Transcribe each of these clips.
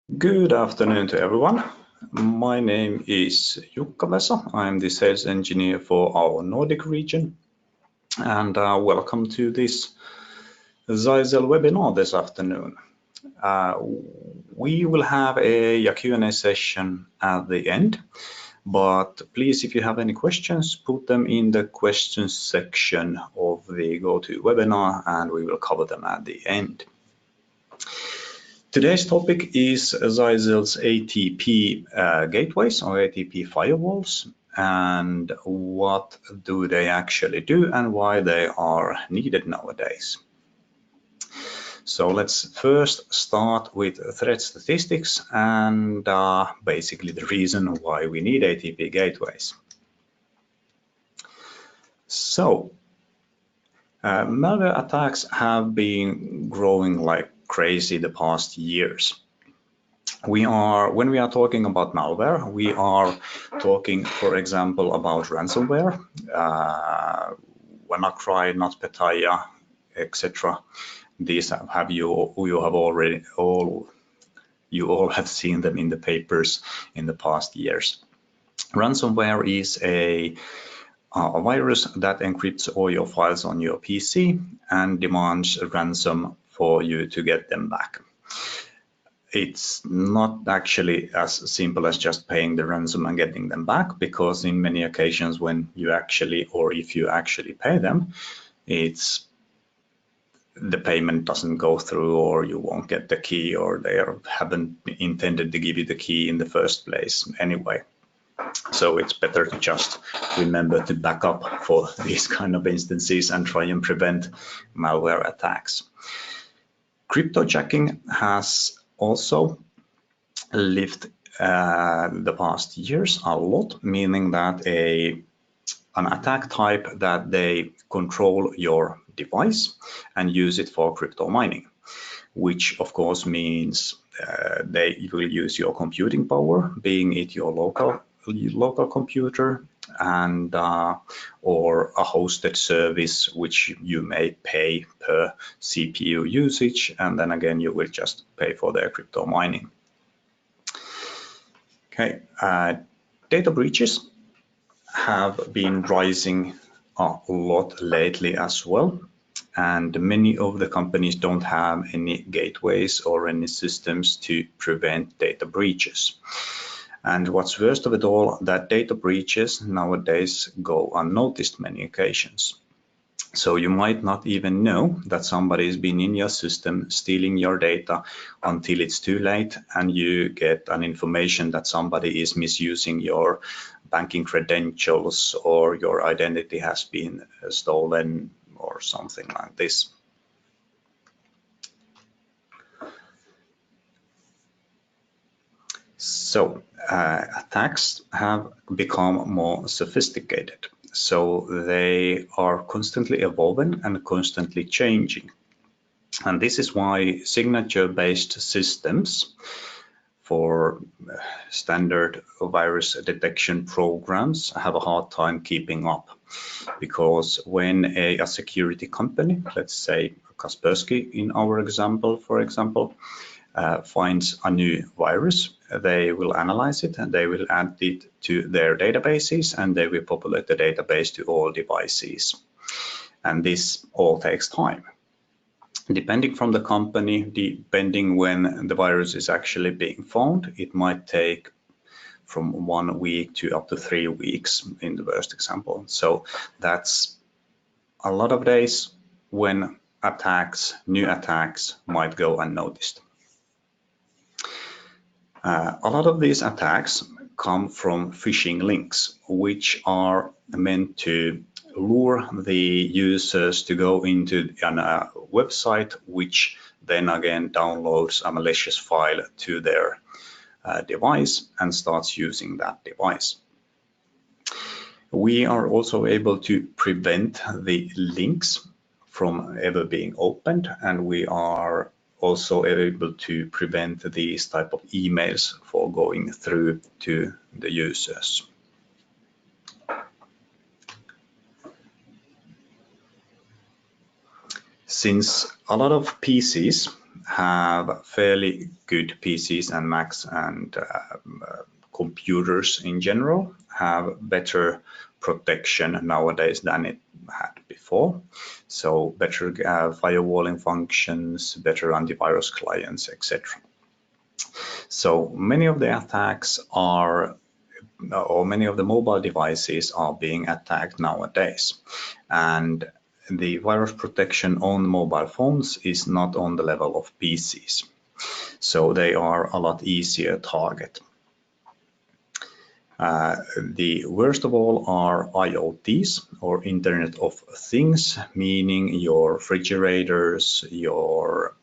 Good afternoon to everyone. My name is Jukka Vesa. I'm the sales engineer for our Nordic region, and welcome to this Zyzel webinar this afternoon. We will have a Q&A session at the end, but please, if you have any questions, put them in the questions section of the GoToWebinar, and we will cover them at the end. Today's topic is Zyzel's ATP gateways or ATP firewalls, and what do they actually do and why they are needed nowadays. So let's first start with threat statistics and basically the reason why we need ATP gateways. So malware attacks have been growing like crazy the past years. When we are talking about malware, we are talking, for example, about ransomware, WannaCry, NotPetya, etc. These you all have seen them in the papers in the past years. Ransomware is a virus that encrypts all your files on your PC and demands a ransom for you to get them back. It's not actually as simple as just paying the ransom and getting them back, because in many occasions when you actually, or if you actually pay them, the payment doesn't go through, or you won't get the key, or they haven't intended to give you the key in the first place anyway. So it's better to just remember to back up for these kind of instances and try and prevent malware attacks. Cryptojacking has also lived the past years a lot, meaning that an attack type that they control your device and use it for crypto mining, which of course means they will use your computing power, being it your local computer and or a hosted service which you may pay per CPU usage, and then again you will just pay for their crypto mining. Okay, data breaches have been rising a lot lately as well, and many of the companies don't have any gateways or any systems to prevent data breaches. And what's worst of it all, that data breaches nowadays go unnoticed many occasions. So you might not even know that somebody has been in your system stealing your data until it's too late, and you get an information that somebody is misusing your banking credentials or your identity has been stolen or something like this. So attacks have become more sophisticated. So they are constantly evolving and constantly changing. And this is why signature-based systems for standard virus detection programs have a hard time keeping up. Because when a security company, let's say Kaspersky in our example, for example, finds a new virus, they will analyze it and they will add it to their databases, and they will populate the database to all devices. And this all takes time. Depending from the company, depending when the virus is actually being found, it might take from 1 week to up to 3 weeks in the worst example. So that's a lot of days when new attacks might go unnoticed. A lot of these attacks come from phishing links, which are meant to lure the users to go into a website, which then again downloads a malicious file to their device and starts using that device. We are also able to prevent the links from ever being opened, and we are also able to prevent these type of emails for going through to the users. Since a lot of PCs have fairly good PCs and Macs, and computers in general have better protection nowadays than it had before. So better firewalling functions, better antivirus clients, etc. So many of the attacks are, or many of the mobile devices are being attacked nowadays. And the virus protection on mobile phones is not on the level of PCs. So they are a lot easier target. The worst of all are IoTs, or Internet of Things, meaning your refrigerators, your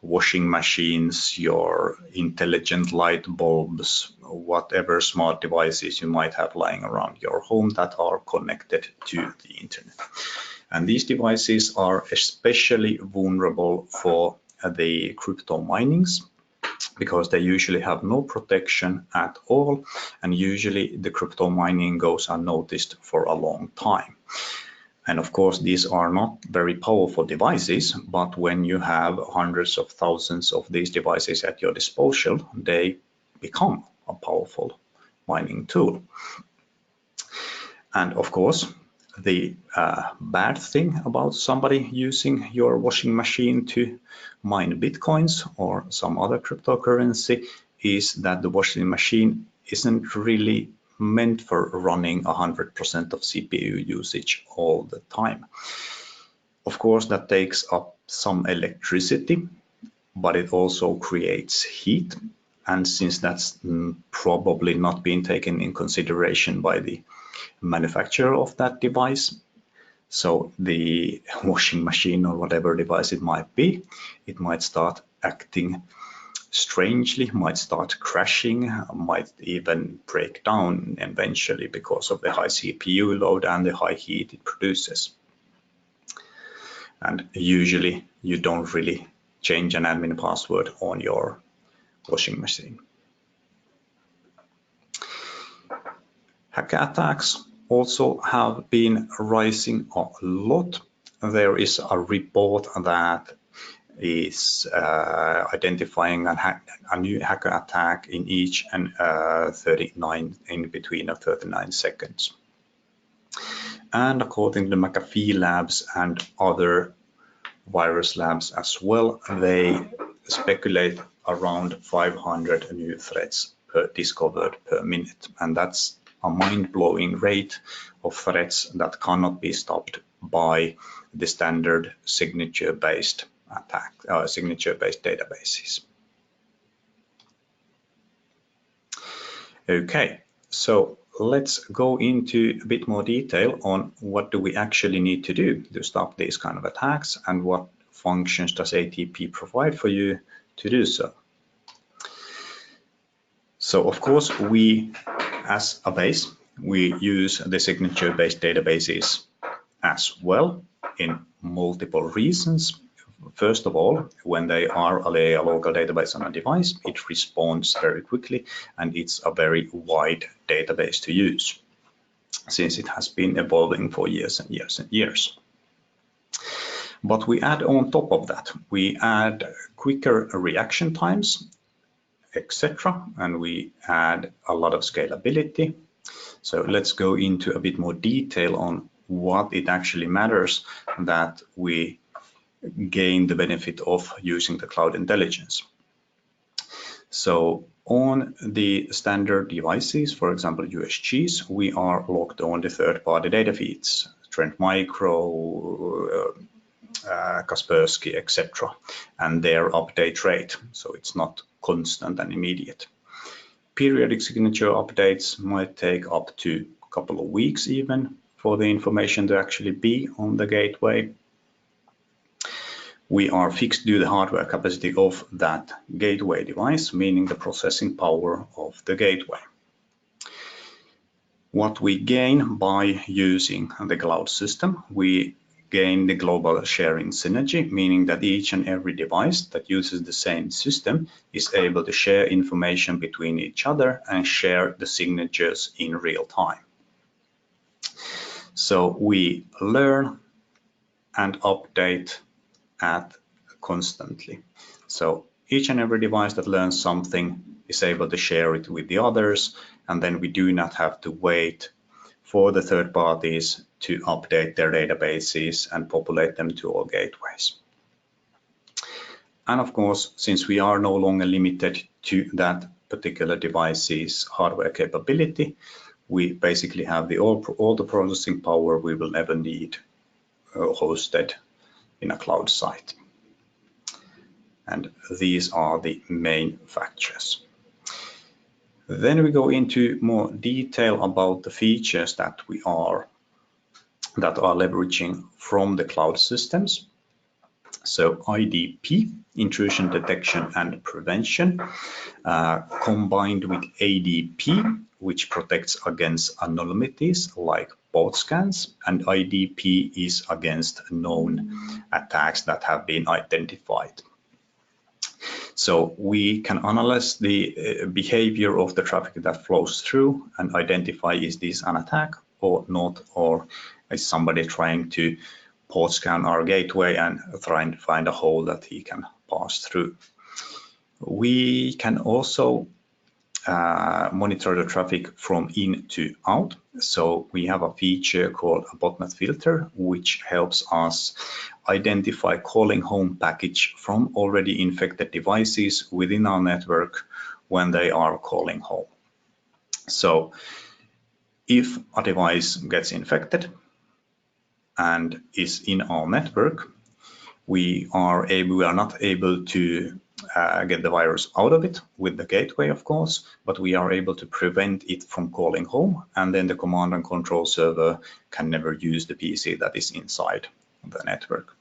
washing machines, your intelligent light bulbs, whatever smart devices you might have lying around your home that are connected to the internet. And these devices are especially vulnerable for the crypto minings, because they usually have no protection at all, and usually the crypto mining goes unnoticed for a long time. And of course, these are not very powerful devices, but when you have hundreds of thousands of these devices at your disposal, they become a powerful mining tool. And of course, the bad thing about somebody using your washing machine to mine Bitcoins or some other cryptocurrency is that the washing machine isn't really meant for running 100% of CPU usage all the time. Of course, that takes up some electricity, but it also creates heat. And since that's probably not being taken in consideration by the manufacturer of that device, so the washing machine or whatever device it might be, it might start acting strangely, might start crashing, might even break down eventually because of the high CPU load and the high heat it produces. And usually you don't really change an admin password on your washing machine. Hacker attacks also have been rising a lot. There is a report that is identifying a new hacker attack in each and 39 in between of 39 seconds. And according to McAfee labs and other virus labs as well, they speculate around 500 new threats discovered per minute, and that's a mind-blowing rate of threats that cannot be stopped by the standard signature-based signature-based databases. Okay, so let's go into a bit more detail on what do we actually need to do to stop these kind of attacks, and what functions does ATP provide for you to do so. So of course, we as a base, we use the signature-based databases as well in multiple reasons. First of all, when they are a local database on a device, it responds very quickly, and it's a very wide database to use, since it has been evolving for years and years and years. But we add on top of that, we add quicker reaction times, etc., and we add a lot of scalability. So let's go into a bit more detail on what it actually matters that we gain the benefit of using the cloud intelligence. So on the standard devices, for example USGs, we are logged on the third-party data feeds, Trend Micro, Kaspersky, etc., and their update rate, so it's not constant and immediate. Periodic signature updates might take up to a couple of weeks even for the information to actually be on the gateway. We are fixed to the hardware capacity of that gateway device, meaning the processing power of the gateway. What we gain by using the cloud system, we gain the global sharing synergy, meaning that each and every device that uses the same system is able to share information between each other and share the signatures in real time. So we learn and update at constantly. So each and every device that learns something is able to share it with the others, and then we do not have to wait for the third parties to update their databases and populate them to all gateways. And of course, since we are no longer limited to that particular device's hardware capability, we basically have all the processing power we will ever need hosted in a cloud site. And these are the main factors. Then we go into more detail about the features that are leveraging from the cloud systems. So IDP, intrusion detection and prevention, combined with ADP, which protects against anomalies like port scans, and IDP is against known attacks that have been identified. So we can analyze the behavior of the traffic that flows through and identify, is this an attack or not, or is somebody trying to port scan our gateway and trying to find a hole that he can pass through. We can also monitor the traffic from in to out. So we have a feature called a botnet filter, which helps us identify calling home package from already infected devices within our network when they are calling home. So if a device gets infected and is in our network, we are not able to get the virus out of it with the gateway, of course, but we are able to prevent it from calling home, and then the command and control server can never use the PC that is inside the network.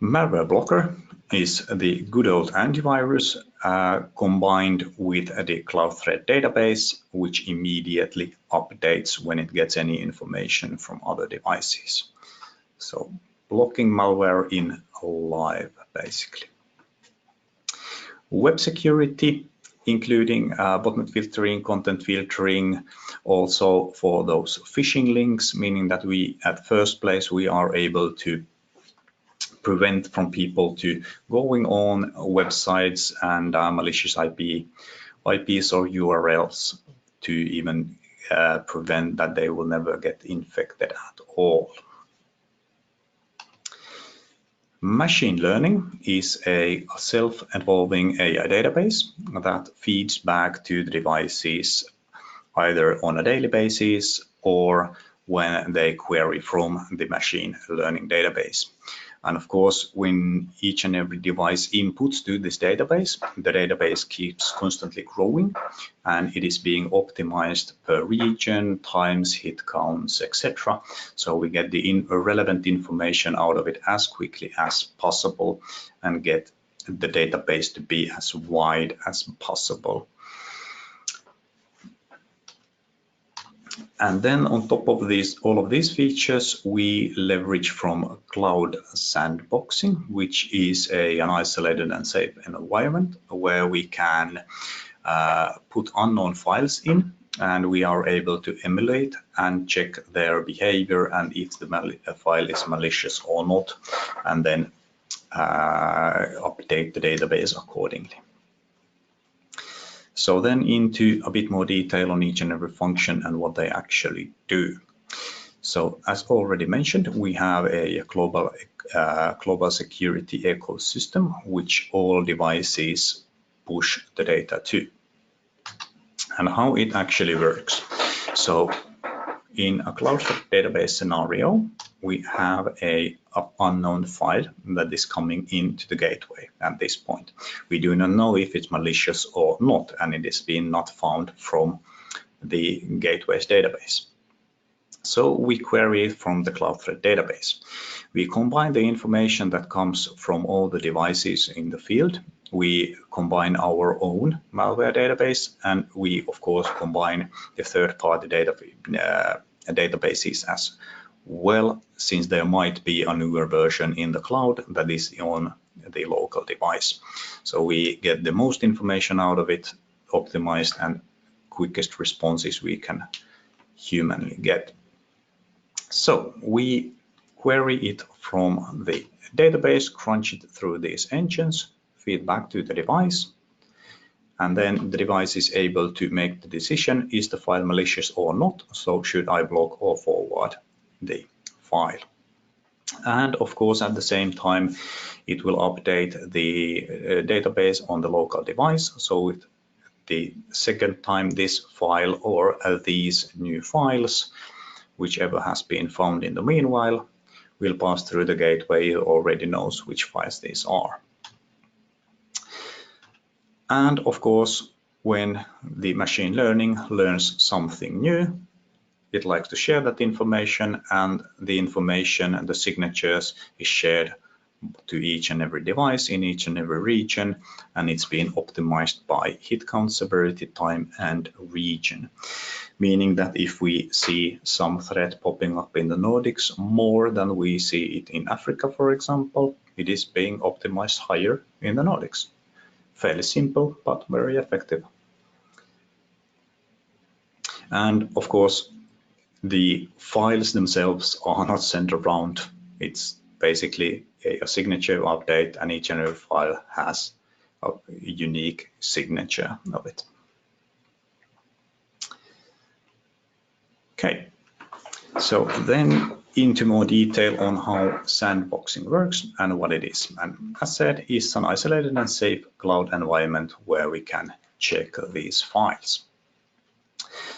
Malware blocker is the good old antivirus combined with the Cloud Threat database, which immediately updates when it gets any information from other devices. So blocking malware in live, basically. Web security, including botnet filtering, content filtering, also for those phishing links, meaning that at first place we are able to prevent from people to going on websites and malicious IPs or URLs to even prevent that they will never get infected at all. Machine learning is a self-evolving AI database that feeds back to the devices either on a daily basis or when they query from the machine learning database. And of course, when each and every device inputs to this database, the database keeps constantly growing and it is being optimized per region, times, hit counts, etc. So we get the relevant information out of it as quickly as possible and get the database to be as wide as possible. And then on top of all of these features, we leverage from cloud sandboxing, which is an isolated and safe environment where we can put unknown files in, and we are able to emulate and check their behavior and if the file is malicious or not, and then update the database accordingly. So then into a bit more detail on each and every function and what they actually do. So as already mentioned, we have a global security ecosystem, which all devices push the data to. And how it actually works. So in a cloud database scenario, we have an unknown file that is coming into the gateway at this point. We do not know if it's malicious or not, and it is being not found from the gateway's database. So we query it from the Cloud Threat database. We combine the information that comes from all the devices in the field. We combine our own malware database, and we, of course, combine the third-party databases as well, since there might be a newer version in the cloud that is on the local device. So we get the most information out of it, optimized and quickest responses we can humanly get. So we query it from the database, crunch it through these engines, feed back to the device, and then the device is able to make the decision, is the file malicious or not, so should I block or forward the file. And of course, at the same time, it will update the database on the local device. So the second time this file or these new files, whichever has been found in the meanwhile, will pass through the gateway, it already knows which files these are. And of course, when the machine learning learns something new, it likes to share that information, and the information and the signatures is shared to each and every device in each and every region, and it's been optimized by hit count, severity, time, and region. Meaning that if we see some threat popping up in the Nordics more than we see it in Africa, for example, it is being optimized higher in the Nordics. Fairly simple, but very effective. And of course, the files themselves are not sent around. It's basically a signature update, and each and every file has a unique signature of it. Okay, so then into more detail on how sandboxing works and what it is. And as said, it's an isolated and safe cloud environment where we can check these files.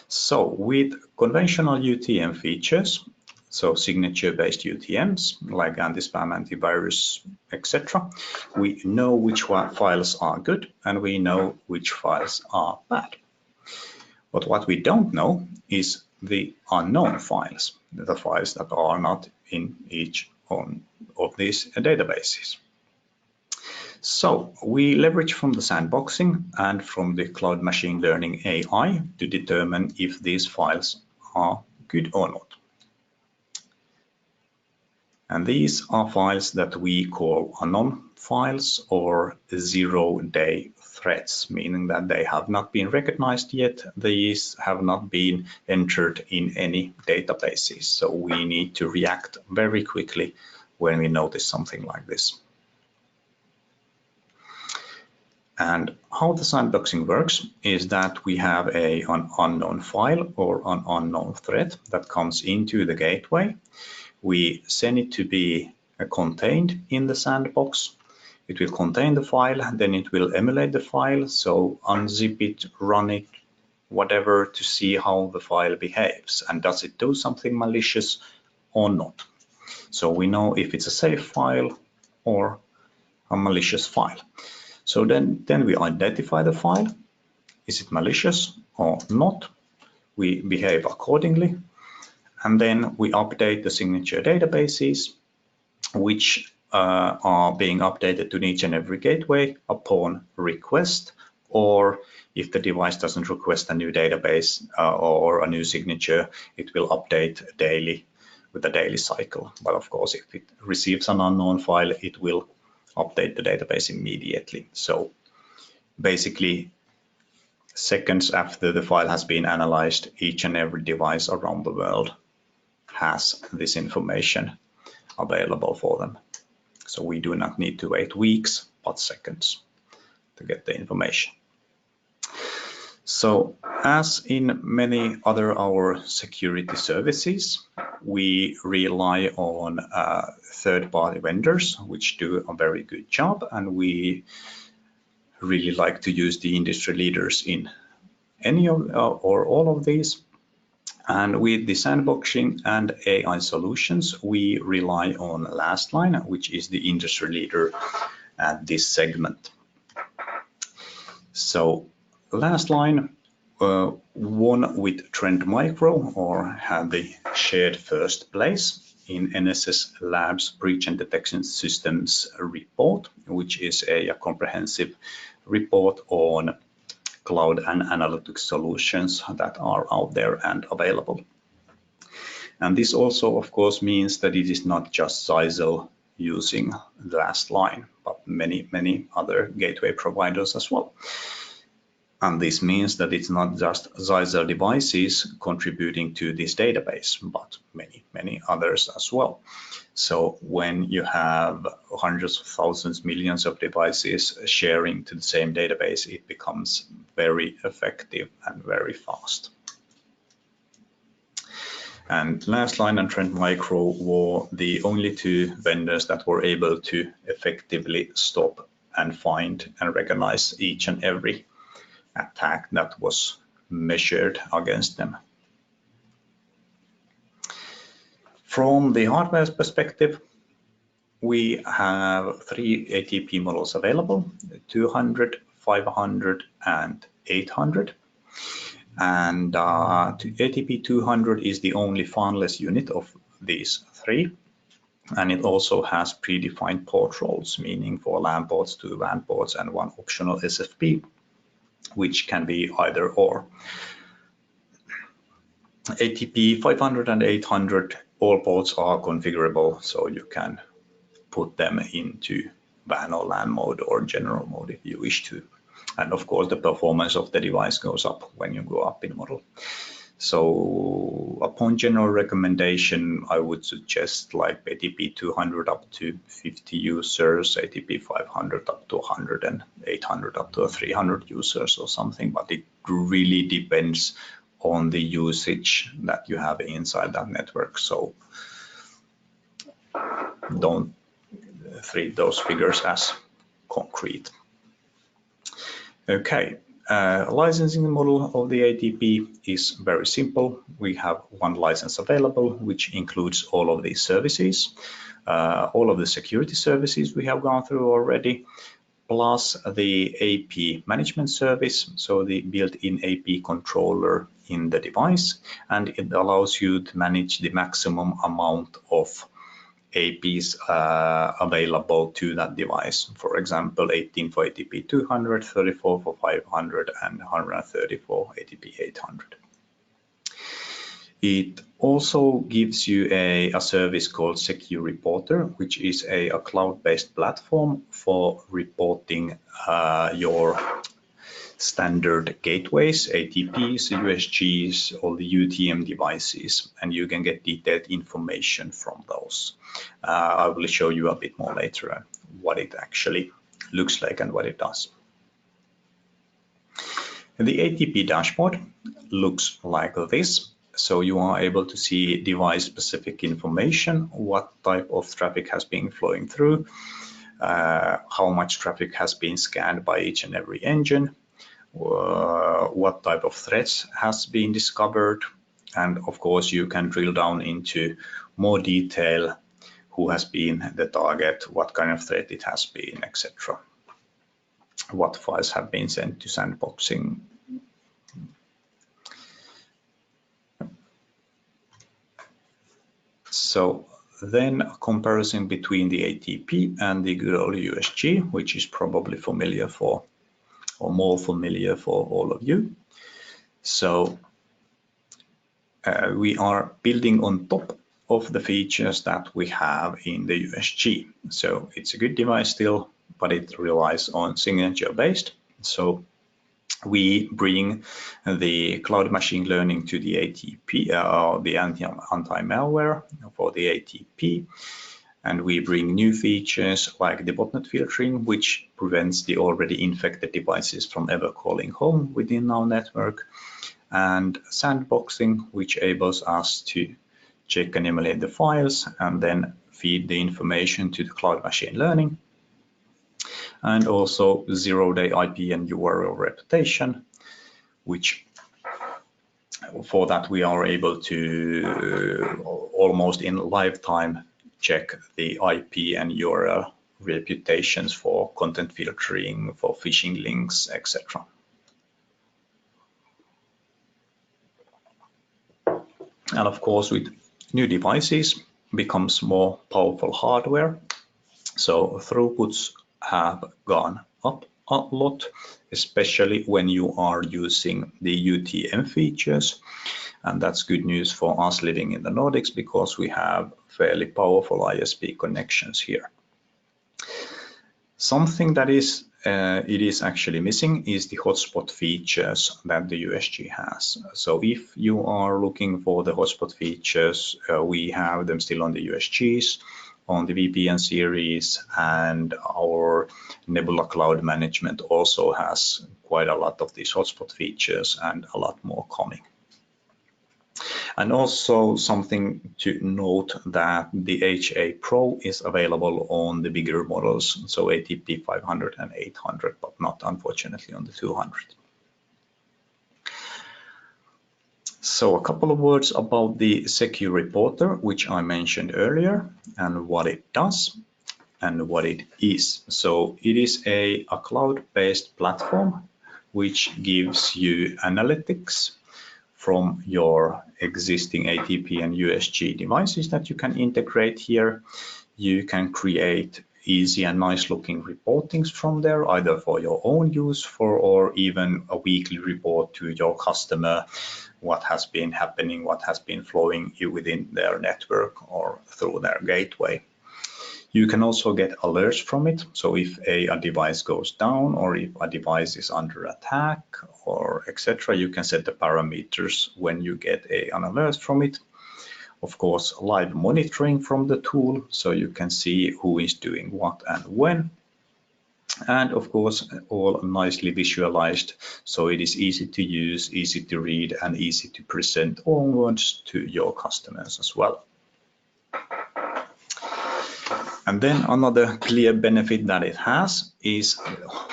So with conventional UTM features, so signature-based UTMs like anti-spam, antivirus, etc., we know which files are good and we know which files are bad. But what we don't know is the unknown files, the files that are not in each one of these databases. So we leverage from the sandboxing and from the cloud machine learning AI to determine if these files are good or not. And these are files that we call unknown files or zero-day threats, meaning that they have not been recognized yet. These have not been entered in any databases. So we need to react very quickly when we notice something like this. And how the sandboxing works is that we have an unknown file or an unknown threat that comes into the gateway. We send it to be contained in the sandbox. It will contain the file, then it will emulate the file, so unzip it, run it, whatever, to see how the file behaves and does it do something malicious or not. So we know if it's a safe file or a malicious file. So then we identify the file. Is it malicious or not? We behave accordingly. And then we update the signature databases, which are being updated to each and every gateway upon request, or if the device doesn't request a new database or a new signature, it will update daily with a daily cycle. But of course, if it receives an unknown file, it will update the database immediately. So basically, seconds after the file has been analyzed, each and every device around the world has this information available for them. So we do not need to wait weeks, but seconds to get the information. So as in many other our security services, we rely on third-party vendors, which do a very good job, and we really like to use the industry leaders in any of or all of these. And with the sandboxing and AI solutions, we rely on Lastline, which is the industry leader at this segment. So Lastline won with Trend Micro, or had the shared first place in NSS Labs Breach and Detection Systems report, which is a comprehensive report on cloud and analytics solutions that are out there and available. And this also, of course, means that it is not just Zyxel using Lastline, but many other gateway providers as well. And this means that it's not just Zyxel devices contributing to this database, but many others as well. So when you have hundreds of thousands, millions of devices sharing to the same database, it becomes very effective and very fast. And Lastline and Trend Micro were the only two vendors that were able to effectively stop and find and recognize each and every attack that was measured against them. From the hardware perspective, we have 3 ATP models available, 200, 500, and 800. And ATP 200 is the only fanless unit of these 3. And it also has predefined port roles, meaning for LAN ports, 2 WAN ports, and 1 optional SFP, which can be either or. ATP 500 and 800, all ports are configurable, so you can put them into WAN or LAN mode or general mode if you wish to. And of course, the performance of the device goes up when you go up in model. So upon general recommendation, I would suggest like ATP 200 up to 50 users, ATP 500 up to 100, and 800 up to 300 users or something, but it really depends on the usage that you have inside that network. So don't treat those figures as concrete. Okay. Licensing model of the ATP is very simple. We have one license available, which includes all of these services, all of the security services we have gone through already, plus the AP management service, so the built-in AP controller in the device, and it allows you to manage the maximum amount of APs available to that device. For example, 18 for ATP 200, 34 for 500, and 130 for ATP 800. It also gives you a service called Secure Reporter, which is a cloud-based platform for reporting your standard gateways, ATPs, USGs, all the UTM devices, and you can get detailed information from those. I will show you a bit more later what it actually looks like and what it does. The ATP dashboard looks like this. So you are able to see device-specific information, what type of traffic has been flowing through, how much traffic has been scanned by each and every engine, what type of threats has been discovered, and of course you can drill down into more detail, who has been the target, what kind of threat it has been, etc. What files have been sent to sandboxing. So then a comparison between the ATP and the good old USG, which is probably familiar for, or more familiar for all of you. So we are building on top of the features that we have in the USG. So it's a good device still, but it relies on signature based. So we bring the cloud machine learning to the ATP, the anti-malware for the ATP. And we bring new features like the botnet filtering, which prevents the already infected devices from ever calling home within our network, and sandboxing, which enables us to check and emulate the files and then feed the information to the cloud machine learning. And also zero-day IP and URL reputation, which for that we are able to almost in lifetime check the IP and URL reputations for content filtering, for phishing links, etc. And of course, with new devices becomes more powerful hardware. So throughputs have gone up a lot, especially when you are using the UTM features. And that's good news for us living in the Nordics because we have fairly powerful ISP connections here. Something that is it is actually missing is the hotspot features that the USG has. So if you are looking for the hotspot features, we have them still on the USGs. on the VPN series, and our Nebula Cloud Management also has quite a lot of these hotspot features and a lot more coming. And also something to note that the HA Pro is available on the bigger models, so ATP 500 and 800, but not unfortunately on the 200. So a couple of words about the Secure Reporter, which I mentioned earlier, and what it does and what it is. So it is a cloud-based platform which gives you analytics from your existing ATP and USG devices that you can integrate here. You can create easy and nice looking reportings from there, either for your own use or even a weekly report to your customer, what has been happening, what has been flowing within their network or through their gateway. You can also get alerts from it. So if a device goes down or if a device is under attack or etc., you can set the parameters when you get an alert from it. Of course, live monitoring from the tool, so you can see who is doing what and when. And of course, all nicely visualized, so it is easy to use, easy to read, and easy to present onwards to your customers as well. And then another clear benefit that it has is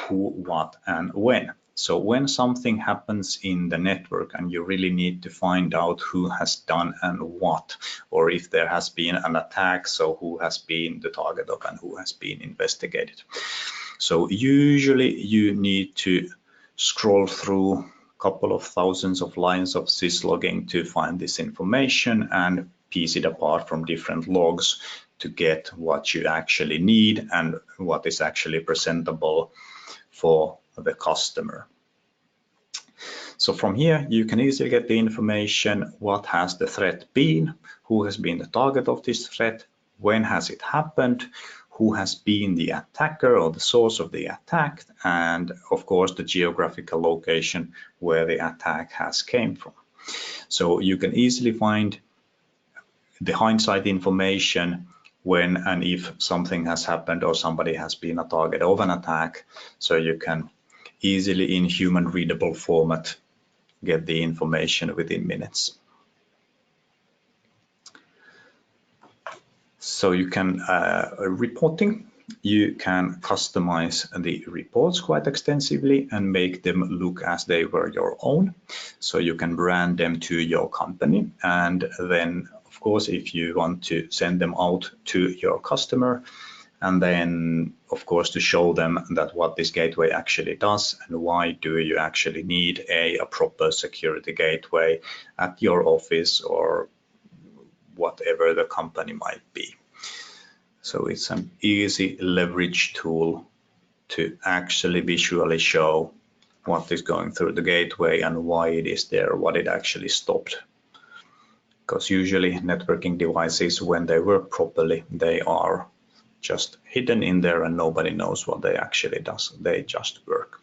who, what, and when. So when something happens in the network and you really need to find out who has done and what, or if there has been an attack, so who has been the target of and who has been investigated. So usually you need to scroll through a couple of thousands of lines of syslogging to find this information and piece it apart from different logs to get what you actually need and what is actually presentable for the customer. So from here, you can easily get the information, what has the threat been, who has been the target of this threat, when has it happened, who has been the attacker or the source of the attack, and of course the geographical location where the attack has came from. So you can easily find the hindsight information when and if something has happened or somebody has been a target of an attack, so you can easily in human readable format get the information within minutes. So you can reporting, you can customize the reports quite extensively and make them look as they were your own. So you can brand them to your company, and then of course if you want to send them out to your customer, and then of course to show them that what this gateway actually does and why do you actually need a proper security gateway at your office or whatever the company might be. So it's an easy leverage tool to actually visually show what is going through the gateway and why it is there, what it actually stopped. Because usually networking devices, when they work properly, they are just hidden in there and nobody knows what they actually does. They just work.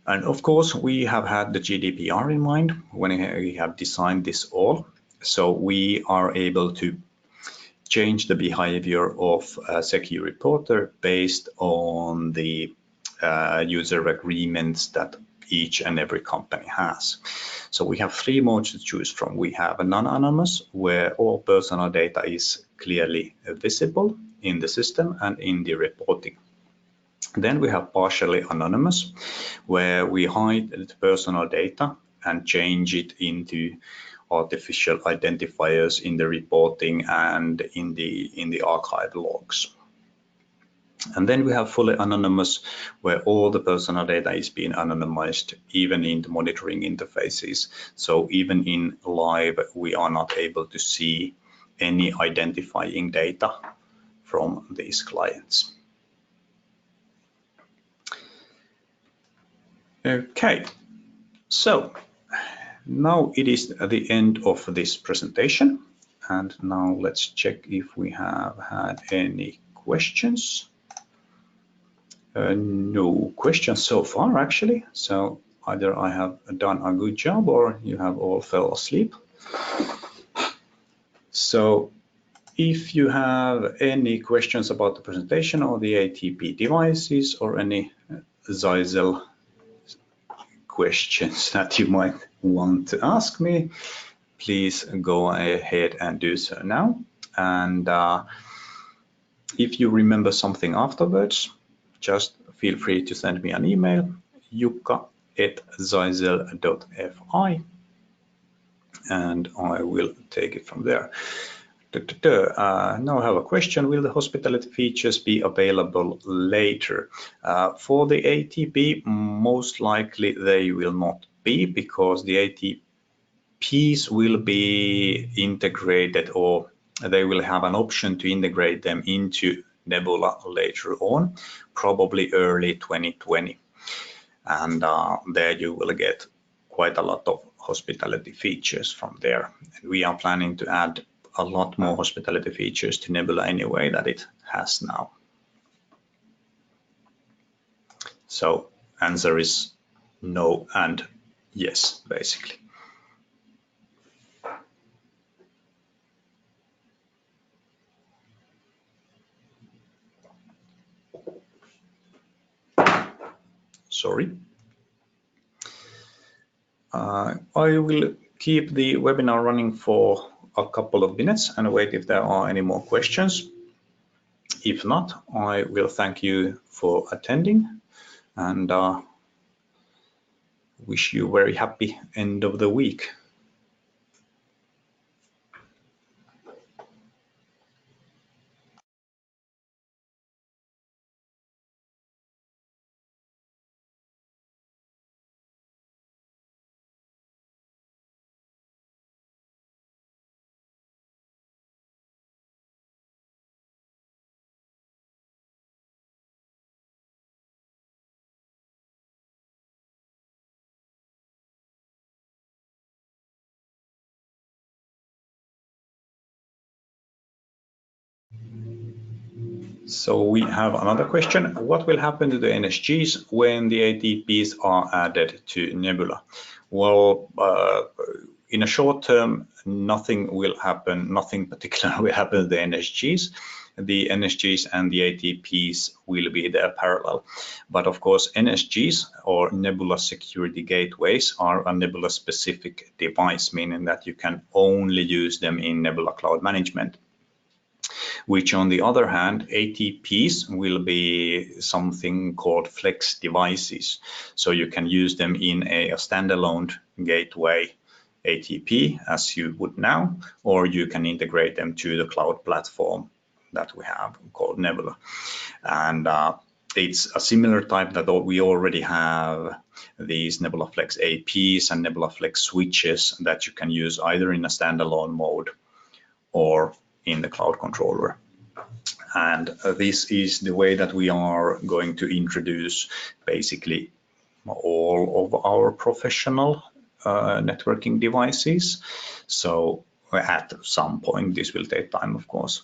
And of course, we have had the GDPR in mind when we have designed this all. So we are able to change the behavior of a Secure Reporter based on the user agreements that each and every company has. So we have three modes to choose from. We have a non-anonymous, where all personal data is clearly visible in the system and in the reporting. Then we have partially anonymous, where we hide the personal data and change it into artificial identifiers in the reporting and in the archive logs. And then we have fully anonymous, where all the personal data is being anonymized, even in the monitoring interfaces. So even in live, we are not able to see any identifying data from these clients. Okay, so now it is the end of this presentation. And now let's check if we have had any questions. No questions so far, actually. So either I have done a good job or you have all fell asleep. So If you have any questions about the presentation or the ATP devices or any Zeisel questions that you might want to ask me, please go ahead and do so now. And if you remember something afterwards, just feel free to send me an email, jukka@zeisel.fi, and I will take it from there. Now I have a question. Will the hospitality features be available later? For the ATP, most likely they will not be, because the ATPs will be integrated, or they will have an option to integrate them into Nebula later on, probably early 2020. And there you will get quite a lot of hospitality features from there. And we are planning to add a lot more hospitality features to Nebula anyway that it has now. So answer is no and yes, basically. Sorry. I will keep the webinar running for a couple of minutes and wait if there are any more questions. If not, I will thank you for attending and wish you a very happy end of the week. So we have another question. What will happen to the NSGs when the ATPs are added to Nebula? Well, in a short term, nothing will happen, nothing particular will happen to the NSGs. The NSGs and the ATPs will be there parallel. But of course, NSGs, or Nebula Security Gateways, are a Nebula specific device, meaning that you can only use them in Nebula Cloud Management. Which on the other hand, ATPs will be something called flex devices. So you can use them in a standalone gateway ATP as you would now, or you can integrate them to the cloud platform that we have called Nebula. And it's a similar type that we already have these Nebula Flex APs and Nebula Flex switches that you can use either in a standalone mode or in the cloud controller. And this is the way that we are going to introduce basically all of our professional networking devices. So at some point, this will take time, of course.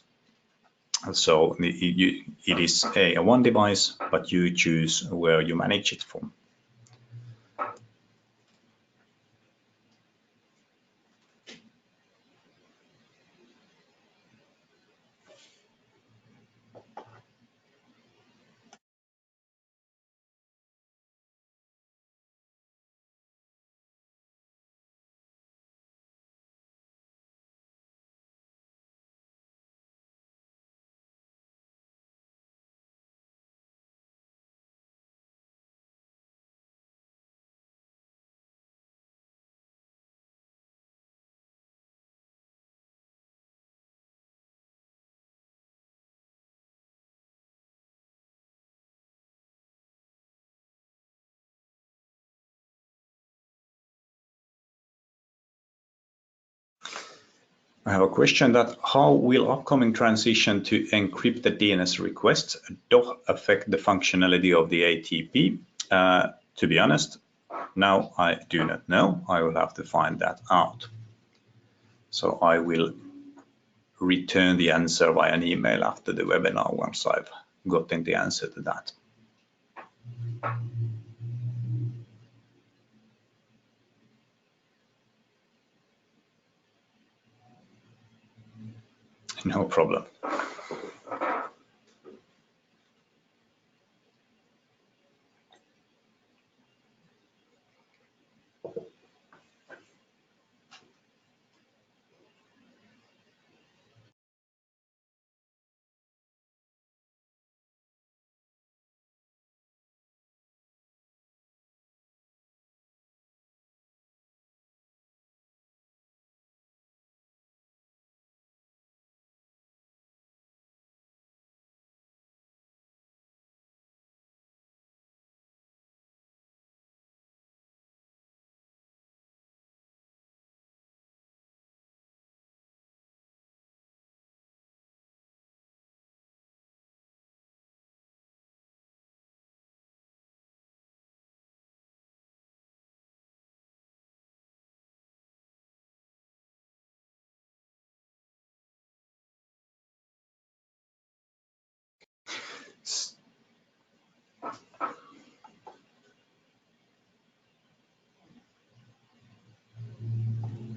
So it is a one device, but you choose where you manage it from. I have a question that how will upcoming transition to encrypted DNS requests affect the functionality of the ATP? To be honest, now I do not know. I will have to find that out. So I will return the answer via an email after the webinar once I've gotten the answer to that. No problem.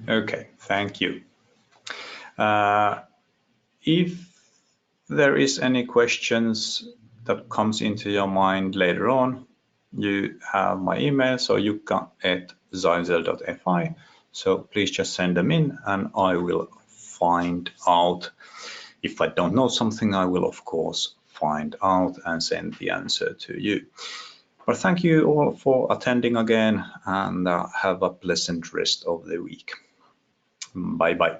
Okay, thank you. If there is any questions that comes into your mind later on, you have my email, so jukka@zyzel.fi. So please just send them in and I will find out. If I don't know something, I will of course find out and send the answer to you. But thank you all for attending again and have a pleasant rest of the week. Bye bye.